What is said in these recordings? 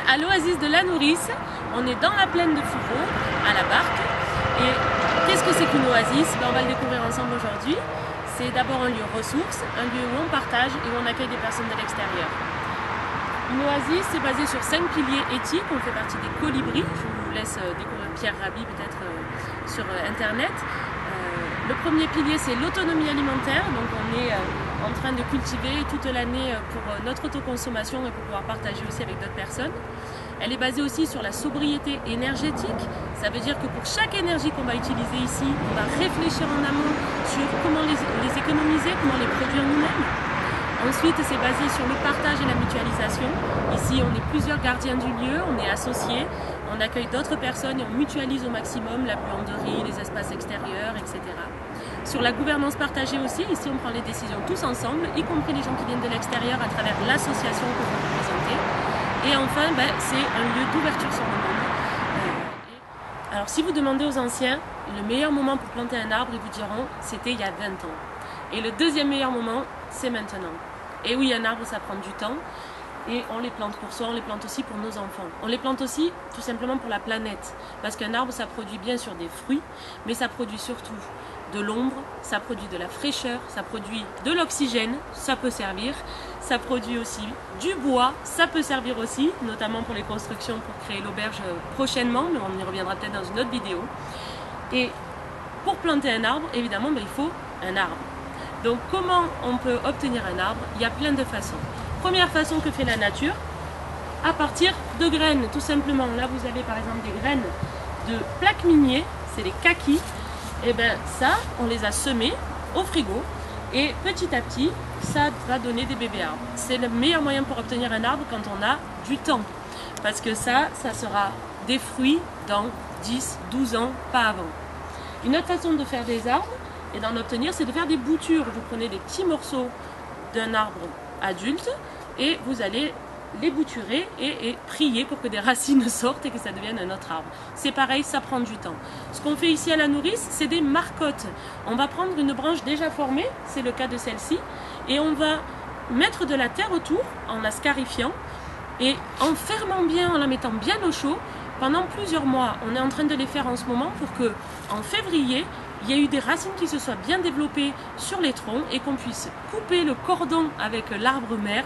à l'oasis de la Nourrice. On est dans la plaine de Fourreau, à la Barque. Et qu'est-ce que c'est qu'une oasis? On va le découvrir ensemble aujourd'hui. C'est d'abord un lieu ressource, un lieu où on partage et où on accueille des personnes de l'extérieur. Une oasis, c'est basé sur 5 piliers éthiques. On fait partie des colibris. Je vous laisse découvrir Pierre Rabhi peut-être sur Internet. Le premier pilier, c'est l'autonomie alimentaire. Donc on est en train de cultiver toute l'année pour notre autoconsommation et pour pouvoir partager aussi avec d'autres personnes. Elle est basée aussi sur la sobriété énergétique. Ça veut dire que pour chaque énergie qu'on va utiliser ici, on va réfléchir en amont sur comment les économiser, comment les produire nous-mêmes. Ensuite, c'est basé sur le partage et la mutualisation. Ici, on est plusieurs gardiens du lieu, on est associés, on accueille d'autres personnes et on mutualise au maximum la buanderie, les espaces extérieurs, etc. Sur la gouvernance partagée aussi, ici on prend les décisions tous ensemble, y compris les gens qui viennent de l'extérieur à travers l'association que vous représentez. Et enfin, c'est un lieu d'ouverture sur le monde. Alors si vous demandez aux anciens, le meilleur moment pour planter un arbre, ils vous diront, c'était il y a 20 ans. Et le deuxième meilleur moment, c'est maintenant. Et oui, un arbre, ça prend du temps. Et on les plante pour soi, on les plante aussi pour nos enfants. On les plante aussi tout simplement pour la planète. Parce qu'un arbre, ça produit bien sûr des fruits, mais ça produit surtout de l'ombre, ça produit de la fraîcheur, ça produit de l'oxygène, ça peut servir. Ça produit aussi du bois, ça peut servir aussi, notamment pour les constructions, pour créer l'auberge prochainement, mais on y reviendra peut-être dans une autre vidéo. Et pour planter un arbre, évidemment, il faut un arbre. Donc comment on peut obtenir un arbre? Il y a plein de façons. Première façon que fait la nature, à partir de graines, tout simplement. Là, vous avez par exemple des graines de plaques miniers, c'est les kakis. Et bien ça, on les a semées au frigo et petit à petit, ça va donner des bébés arbres. C'est le meilleur moyen pour obtenir un arbre quand on a du temps. Parce que ça sera des fruits dans 10, 12 ans, pas avant. Une autre façon de faire des arbres et d'en obtenir, c'est de faire des boutures. Vous prenez des petits morceaux d'un arbre adulte et vous allez les bouturer et prier pour que des racines sortent et que ça devienne un autre arbre. C'est pareil, ça prend du temps. Ce qu'on fait ici à la Nourrice, c'est des marcottes. On va prendre une branche déjà formée, c'est le cas de celle-ci, et on va mettre de la terre autour en la scarifiant et en fermant bien, en la mettant bien au chaud, pendant plusieurs mois. On est en train de les faire en ce moment pour que, en février, il y ait eu des racines qui se soient bien développées sur les troncs et qu'on puisse couper le cordon avec l'arbre mère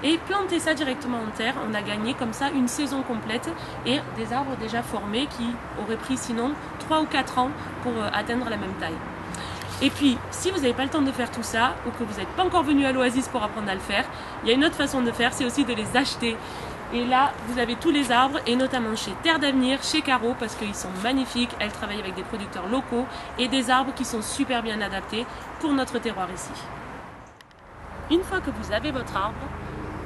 et planter ça directement en terre. On a gagné comme ça une saison complète et des arbres déjà formés qui auraient pris sinon 3 ou 4 ans pour atteindre la même taille. Et puis, si vous n'avez pas le temps de faire tout ça ou que vous n'êtes pas encore venu à l'oasis pour apprendre à le faire, il y a une autre façon de faire, c'est aussi de les acheter. Et là, vous avez tous les arbres, et notamment chez Terre d'Avenir, chez Caro, parce qu'ils sont magnifiques. Elle travaille avec des producteurs locaux et des arbres qui sont super bien adaptés pour notre terroir ici. Une fois que vous avez votre arbre,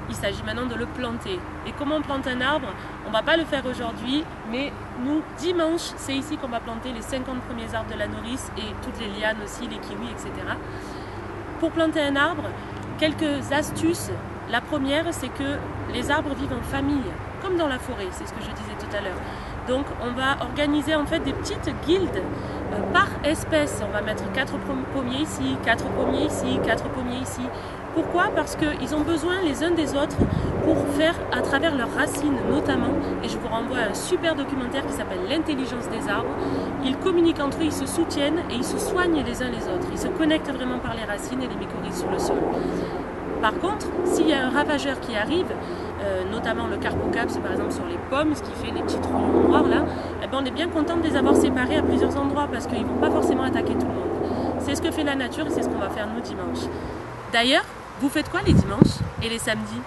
il s'agit maintenant de le planter. Et comment on plante un arbre? On ne va pas le faire aujourd'hui, mais nous, dimanche, c'est ici qu'on va planter les 50 premiers arbres de la Nourrice et toutes les lianes aussi, les kiwis, etc. Pour planter un arbre, quelques astuces. La première, c'est que les arbres vivent en famille, comme dans la forêt, c'est ce que je disais tout à l'heure. Donc on va organiser en fait des petites guildes par espèce. On va mettre 4 pommiers ici, 4 pommiers ici, 4 pommiers ici. Pourquoi? Parce qu'ils ont besoin les uns des autres pour faire à travers leurs racines notamment. Et je vous renvoie à un super documentaire qui s'appelle L'intelligence des arbres. Ils communiquent entre eux, ils se soutiennent et ils se soignent les uns les autres. Ils se connectent vraiment par les racines et les mycorhizes sous le sol. Par contre, s'il y a un ravageur qui arrive, notamment le carpocaps par exemple sur les pommes, ce qui fait les petits trous noirs là, on est bien content de les avoir séparés à plusieurs endroits parce qu'ils ne vont pas forcément attaquer tout le monde. C'est ce que fait la nature et c'est ce qu'on va faire nous dimanche. D'ailleurs, vous faites quoi les dimanches et les samedis?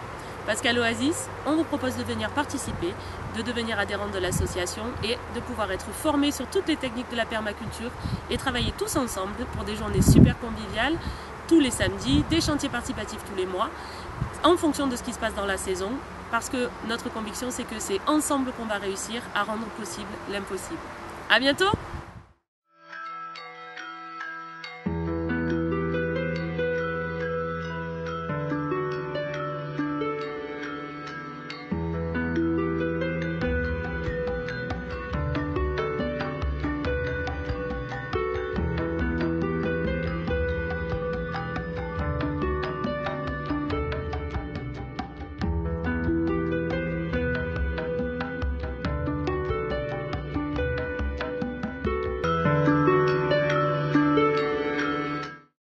Parce qu'à l'Oasis, on vous propose de venir participer, de devenir adhérente de l'association et de pouvoir être formé sur toutes les techniques de la permaculture et travailler tous ensemble pour des journées super conviviales tous les samedis, des chantiers participatifs tous les mois, en fonction de ce qui se passe dans la saison, parce que notre conviction c'est que c'est ensemble qu'on va réussir à rendre possible l'impossible. À bientôt!